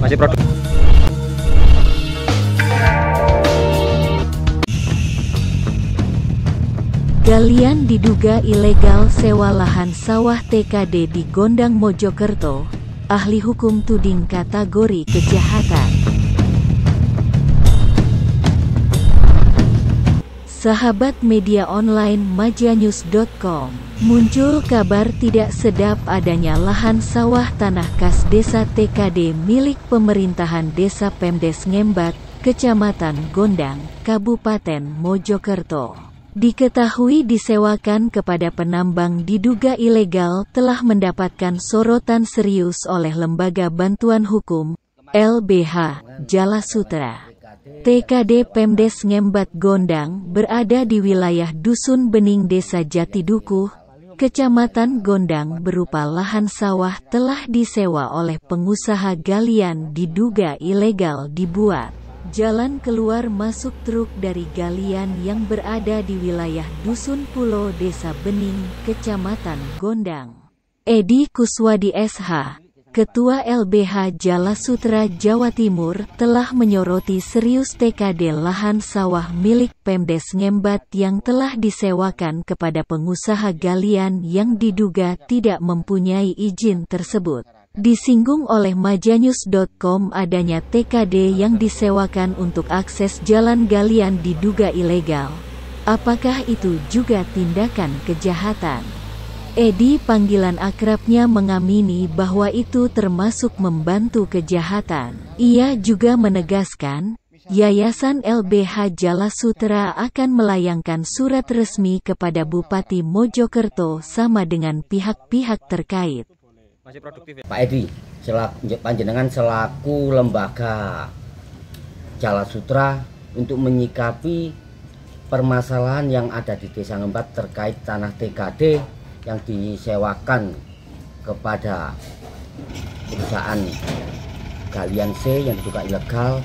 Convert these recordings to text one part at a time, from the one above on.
Masih produk. Galian diduga ilegal sewa lahan sawah TKD di Gondang Mojokerto. Ahli hukum tuding kategori kejahatan. Sahabat media online majanews.com, muncul kabar tidak sedap adanya lahan sawah tanah kas desa TKD milik pemerintahan desa Pemdes Ngembat, Kecamatan Gondang, Kabupaten Mojokerto. Diketahui disewakan kepada penambang diduga ilegal telah mendapatkan sorotan serius oleh Lembaga Bantuan Hukum, LBH, Jalasutra. TKD Pemdes Ngembat Gondang berada di wilayah Dusun Bening Desa Jatidukuh, Kecamatan Gondang berupa lahan sawah telah disewa oleh pengusaha galian diduga ilegal dibuat jalan keluar masuk truk dari galian yang berada di wilayah Dusun Pulo Desa Bening, Kecamatan Gondang. Edi Kuswadi SH, Ketua LBH Jalasutra Jawa Timur, telah menyoroti serius TKD lahan sawah milik Pemdes Ngembat yang telah disewakan kepada pengusaha galian yang diduga tidak mempunyai izin tersebut. Disinggung oleh majanews.com adanya TKD yang disewakan untuk akses jalan galian diduga ilegal. Apakah itu juga tindakan kejahatan? Edi, panggilan akrabnya, mengamini bahwa itu termasuk membantu kejahatan. Ia juga menegaskan, Yayasan LBH Jalasutra akan melayangkan surat resmi kepada Bupati Mojokerto sama dengan pihak-pihak terkait. Pak Edi, panjenengan selaku lembaga Jalasutra untuk menyikapi permasalahan yang ada di Desa Ngembat terkait tanah TKD yang disewakan kepada perusahaan galian C yang diduga ilegal,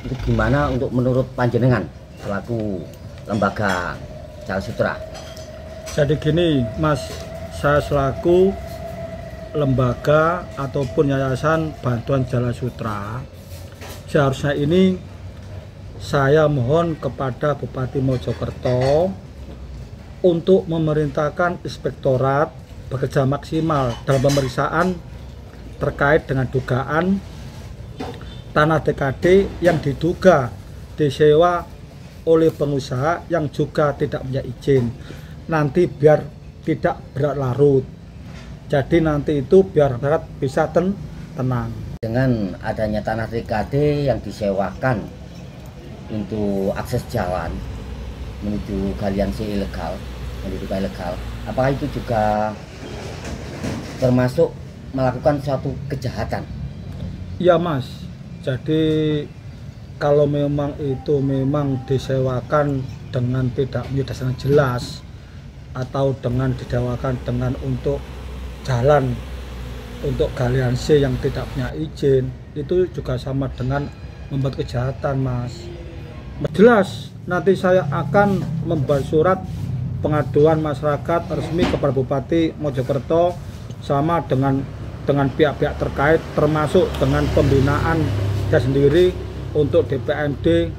itu gimana untuk menurut panjenengan selaku lembaga Jalasutra? Jadi gini Mas, saya selaku lembaga ataupun yayasan bantuan Jalasutra, seharusnya ini saya mohon kepada Bupati Mojokerto untuk memerintahkan inspektorat bekerja maksimal dalam pemeriksaan terkait dengan dugaan tanah TKD yang diduga disewa oleh pengusaha yang juga tidak punya izin. Nanti biar tidak berlarut. Jadi nanti itu biar rakyat bisa tenang. Dengan adanya tanah TKD yang disewakan untuk akses jalan menuju galian C ilegal, apakah itu juga termasuk melakukan suatu kejahatan? Iya Mas, jadi kalau memang itu memang disewakan dengan tidak punya dasar jelas atau dengan disewakan dengan untuk jalan untuk galian C yang tidak punya izin, itu juga sama dengan membuat kejahatan Mas. Jelas nanti saya akan membuat surat pengaduan masyarakat resmi kepada Bupati Mojokerto sama dengan pihak-pihak terkait, termasuk dengan pembinaan saya sendiri untuk DPMD.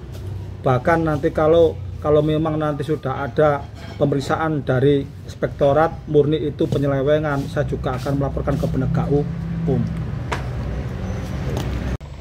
Bahkan nanti kalau memang nanti sudah ada pemeriksaan dari inspektorat murni itu penyelewengan, saya juga akan melaporkan ke penegak hukum.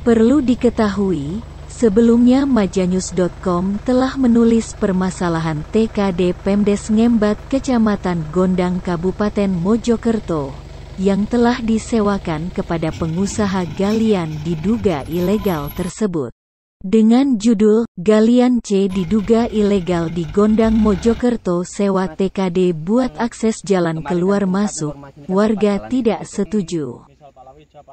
Perlu diketahui, sebelumnya majanews.com telah menulis permasalahan TKD Pemdes Ngembat Kecamatan Gondang Kabupaten Mojokerto yang telah disewakan kepada pengusaha galian diduga ilegal tersebut. Dengan judul, Galian C diduga ilegal di Gondang Mojokerto sewa TKD buat akses jalan keluar masuk, warga tidak setuju.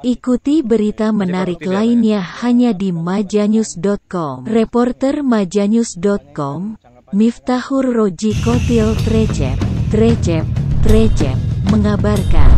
Ikuti berita menarik lainnya hanya di majanews.com. Reporter majanews.com, Miftahur Roji Kotil Trecep, mengabarkan.